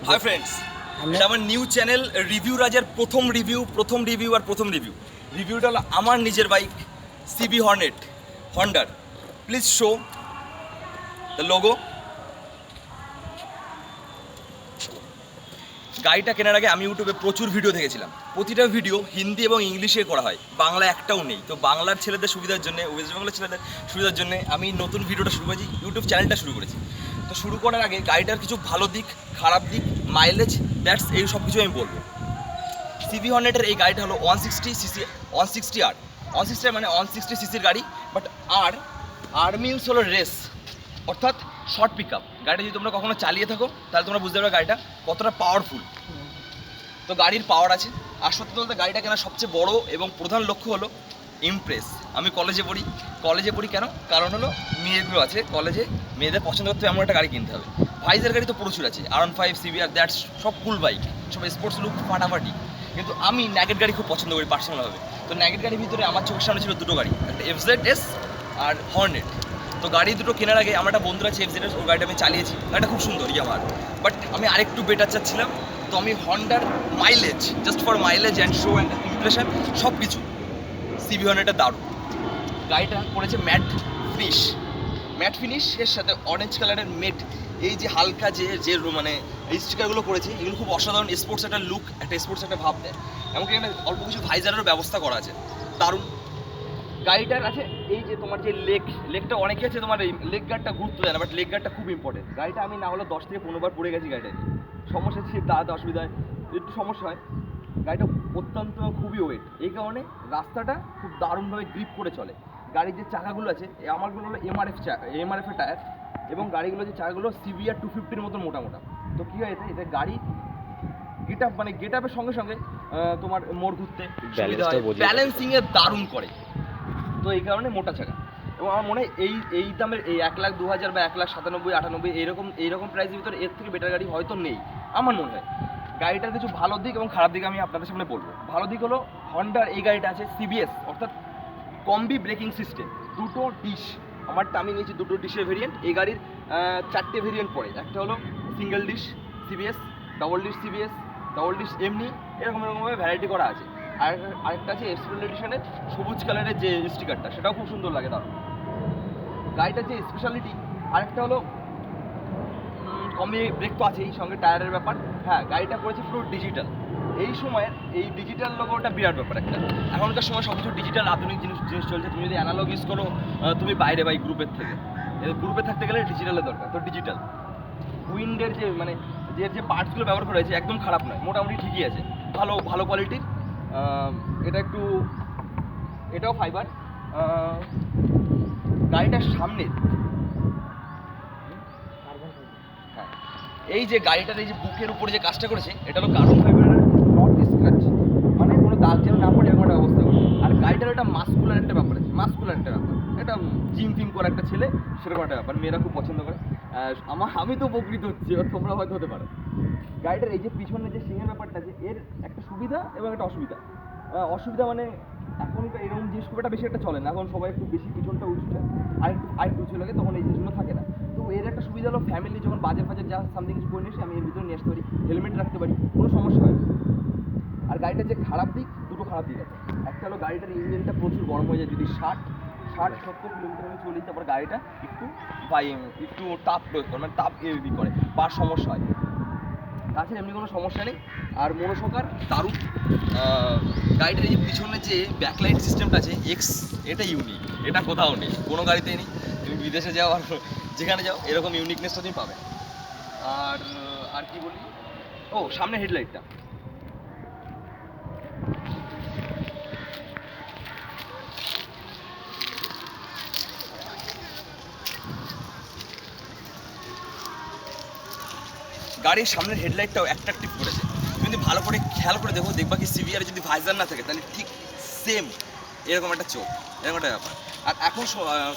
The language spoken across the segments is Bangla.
হাই ফ্রেন্ডস, এটা আমার নিউ চ্যানেল রিভিউ রাজের প্রথম রিভিউ রিভিউটা হলো আমার নিজের বাইক সিবি হর্নেট হন্ডার। Please show the logo. গাড়িটা কেনার আগে আমি ইউটিউবে প্রচুর ভিডিও দেখেছিলাম, প্রতিটা ভিডিও হিন্দি এবং ইংলিশে করা হয়, বাংলা একটাও নেই। তো বাংলার ছেলেদের সুবিধার জন্য, ওয়েস্ট বেঙ্গলের ছেলেদের সুবিধার জন্য আমি নতুন ভিডিওটা শুরু করেছি, ইউটিউব চ্যানেলটা শুরু করেছি। তো শুরু করার আগে গাড়িটার কিছু ভালো দিক, খারাপ দিক, মাইলেজ, ব্যাটস, এই সব কিছু আমি বলবো। সিবি হর্নেটের এই গাড়িটা হলো 160cc 160R 160 মানে 160cc গাড়ি, বাট আর মিনস হলো রেস, অর্থাৎ শর্ট পিক আপ। গাড়িটা যদি তোমরা কখনো চালিয়ে থাকো তাহলে তোমরা বুঝতে পারবে গাড়িটা কতটা পাওয়ারফুল। তো গাড়ির পাওয়ার আছে। আর সত্যি বলতে গাড়িটা কেনার সবচেয়ে বড় এবং প্রধান লক্ষ্য হলো ইমপ্রেস। আমি কলেজে পড়ি কেন? কারণ হলো মেয়েগুলো আছে কলেজে, মেয়েদের পছন্দ করতে এমন একটা গাড়ি কিনতে হবে। ভাইজের গাড়ি তো প্রচুর আছে, R15 CBR, দ্যাটস সব কুল বাইক, সব স্পোর্টস লুক ফাটাফাটি। কিন্তু আমি ন্যাগেট গাড়ি খুব পছন্দ করি পার্সোনালভাবে। তো ন্যাগেট গাড়ির ভিতরে আমার চোখের সামনে ছিল দুটো গাড়ি, একটা FZS আর হর্নেট। তো গাড়ি দুটো কেনার আগে আমার একটা বন্ধুরা আছে FZS, ওই গাড়িটা আমি চালিয়েছি, গাড়িটা খুব সুন্দর আমার। বাট আমি আরেকটু বেটার চাচ্ছিলাম। তো আমি হন্ডার mileage, just for mileage and show and impression, সব কিছু সিবি হর্নেটটা দারুণ। গাড়িটা করেছে ম্যাট ফিনিশের সাথে অরেঞ্জ কালারের মেট, এই যে হালকা যে মানে এই স্টিকারগুলো করেছে, এগুলো খুব অসাধারণ। স্পোর্টস একটা লুক, একটা স্পোর্টস একটা ভাব দেয়। এমনকি এখানে অল্প কিছু ভাইজারেরও ব্যবস্থা করা আছে, দারুণ। গাড়িটার আছে এই যে তোমার যে লেগটা, অনেকে আছে তোমার এই লেগ গার্ডটা গুরুত্ব দেয় না, বাট লেগ গার্ডটা খুব ইম্পর্টেন্ট। গাড়িটা আমি না হলে 10 থেকে 15 বার পড়ে গেছি গাড়িটা নিয়ে। সমস্যা হচ্ছে দাঁড়াতে অসুবিধা হয়, একটু সমস্যা হয়। গাড়িটা অত্যন্ত খুবই ওয়েট, এই কারণে রাস্তাটা খুব দারুণভাবে গ্রিপ করে চলে। গাড়ির যে চাকাগুলো আছে, আমারগুলো হলো এমআরএফ এর টায়ার, এবং গাড়িগুলো যে চাকাগুলো CBR 250-র মতো মোটা। তো কী হয় এটা গাড়ি গেট আপের সঙ্গে সঙ্গে তোমার মোড় ঘুরতে সুবিধা হয়, ব্যালেন্সিংয়ে দারুণ করে। তো এই কারণে মোটা চাকা। এবং আমার মনে হয় এই দামের, এই 1,02,000 বা 1,97,98 এইরকম প্রাইসের ভিতরে এর থেকে বেটার গাড়ি হয়তো নেই আমার মনে হয়। গাড়িটার কিছু ভালো দিক এবং খারাপ দিক আমি আপনাদের সামনে বলবো। ভালো দিক হলো হন্ডার এই গাড়িটা আছে CBS, অর্থাৎ কম্বি ব্রেকিং সিস্টেম, দুটো ডিশ। আমি নিয়েছি দুটো ডিশের ভেরিয়েন্ট। এই গাড়ির 4টে ভেরিয়েন্ট পড়ে, একটা হলো single dish CBS, double dish CBS, double dish এমনি, এরকমভাবে ভ্যারাইটি করা আছে। আরেকটা আছে এক্সপ্রেস এডিশনের সবুজ কালারের যে স্টিকারটা, সেটাও খুব সুন্দর লাগে দারুণ। গাড়িটার যে স্পেশালিটি আরেকটা হলো কমে ব্রেক তো আছেই, সঙ্গে টায়ারের ব্যাপার। হ্যাঁ, গাড়িটা করেছে পুরো ডিজিটাল। এই সময়ের এই ডিজিটাল লোগোটা বিরাট ব্যাপার একটা। এখনকার সময় সব কিছু ডিজিটাল, আধুনিক জিনিস চলছে। তুমি যদি অ্যানালগ ইউজ করো, তুমি বাইরে গ্রুপের থেকে, গ্রুপে থাকতে গেলে ডিজিটালের দরকার। তো ডিজিটাল উইন্ডের যে পার্টসগুলো ব্যবহার করা হয়েছে একদম খারাপ নয়, মোটামুটি ঠিকই আছে, ভালো কোয়ালিটির। এটাও ফাইবার। গাড়িটার সামনে এই যে গাড়িটার এই যে বুকের উপরে যে কাজটা করেছে, এটা হলো কার্বন ফাইবারের, নট স্ক্র্যাচ, মানে কোনো দাগ যেন না পড়ে এরকম একটা অবস্থা করেছে। আর গাড়িটার একটা মাস্কুলার একটা ব্যাপার আছে, এটা জিম ফিম করা একটা ছেলে, সেরকম একটা ব্যাপার, মেয়েরা খুব পছন্দ করে। আমি তো উপকৃত হচ্ছি, তোমরা হয়তো হতে পারো। গাড়িটার এই যে পিছনে যে সিংহের ব্যাপারটা আছে, এর একটা সুবিধা এবং একটা অসুবিধা মানে এখনকার এরকম জিনিস খুব একটা বেশি একটা চলে না, এখন সবাই একটু বেশি পিছনটা উঁচুটা আরেকটু উঁচু লাগে, তখন এই জিনিসগুলো থাকে না। তো এর একটা সুবিধা হলো ফ্যামিলি যখন বাজার যা সামথিং কিছু করে নিয়ে আমি এর ভিতরে নিয়ে আসতে পারি, হেলমেট রাখতে পারি, কোনো সমস্যা হয় না। আর গাড়িটার যে খারাপ দিক, দুটো খারাপ দিক আছে। একটা হলো গাড়িটার ইঞ্জিনটা প্রচুর গরম হয়ে যায়, যদি 60-70 কিলোমিটার আমি চলি, তারপর গাড়িটা একটু তাপ প্রয়োগ করে, মানে তাপ করে বা সমস্যা হয়। তাছাড়া এমনি কোনো সমস্যা নেই। আর মনোসকার দারুণ। গাড়িটার এই পিছনে যে ব্যাকলাইট সিস্টেমটা আছে এটা ইউনিক, এটা কোথাও নেই, কোনো গাড়িতেই নেই। তুমি বিদেশে যাও আর যেখানে যাও এরকম ইউনিকনেসটা তুমি পাবে। আর কি বলি, সামনে হেডলাইটটা, গাড়ির সামনের হেডলাইটটাও অ্যাট্রাকটিভ করেছে। তুমি যদি ভালো করে খেয়াল করে দেখবা কি সিভিআর যদি ভাইজার না থাকে, তাহলে ঠিক সেম এরকম একটা চোখ, এরকম একটা ব্যাপার। আর এখন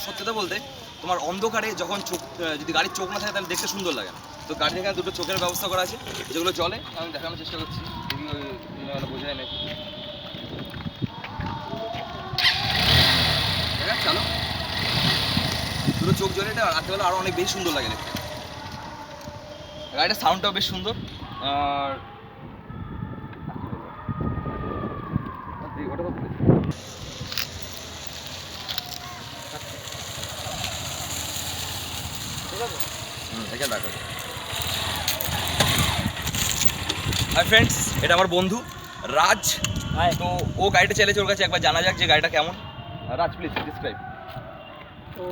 সত্যতা বলতে তোমার অন্ধকারে যখন যদি গাড়ির চোখ না থাকে তাহলে দেখতে সুন্দর লাগে না। তো গাড়ির এখানে দুটো চোখের ব্যবস্থা করা আছে, যেগুলো চলে, আমি দেখানোর চেষ্টা করছি, বোঝায় নাকি। চলো, দুটো চোখ জ্বলে, এটা রাত্রেবেলা আরও অনেক বেশি সুন্দর লাগে দেখতে। গাড়িটার সাউন্ডটাও বেশ সুন্দর। আর ওটা কত ঠিক আছে। এখানে রাখো। হাই ফ্রেন্ডস, এটা আমার বন্ধু রাজ। হাই। তো ও গাড়িটা চালিয়েছে, ওর কাছে একবার জানা যাক যে গাড়িটা কেমন। রাজ প্লিজ ডিসক্রাইব। তো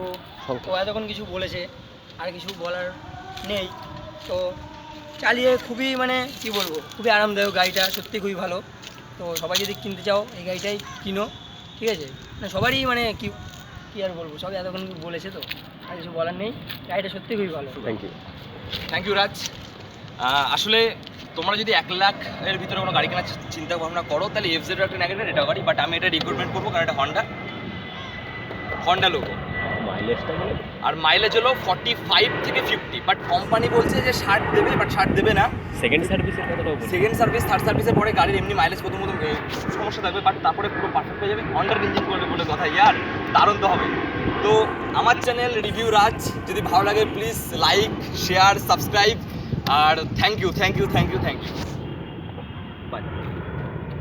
ও এতক্ষণ কিছু বলেছে, আর কিছু বলার নেই। তো চালিয়ে খুবই মানে কি বলবো, খুবই আরামদায়ক গাড়িটা, সত্যি খুবই ভালো। তো সবাই যদি কিনতে চাও এই গাড়িটাই কিনো, ঠিক আছে। না সবারই মানে কি কি আর বলবো, সবাই এতক্ষণ বলেছে, তো আর কিছু বলার নেই। গাড়িটা সত্যি খুবই ভালো। থ্যাংক ইউ রাজ। আসলে তোমরা যদি 1 লাখের ভিতরে কোনো গাড়ি কেনার চিন্তা ভাবনা করো, তাহলে এফজেড একটা নেগেটিভ এটা গাড়ি, বাট আমি এটা রিকমেন্ড করবো কারণ এটা হন্ডা লোগো। মাইলেজটা বলে আর মাইলেজ হলো 45 থেকে 50, বাট কোম্পানি বলছে যে 60 দেবে, বাট 60 দেবে না। সেকেন্ড সার্ভিসের কথাটাও বলি। সেকেন্ড সার্ভিস, থার্ড সার্ভিসের পরে গাড়ির এমনি মাইলেজ প্রথম সমস্যা থাকবে, বাট তারপরে পুরো পারফেক্ট হয়ে যাবে। হন্ডার ইঞ্জিন করলে বলে কথা, ইয়ার দারুণ তো হবে। তো আমার চ্যানেল রিভিউ রাজ যদি ভালো লাগে প্লিজ লাইক, শেয়ার, সাবস্ক্রাইব। আর থ্যাংক ইউ। বাই।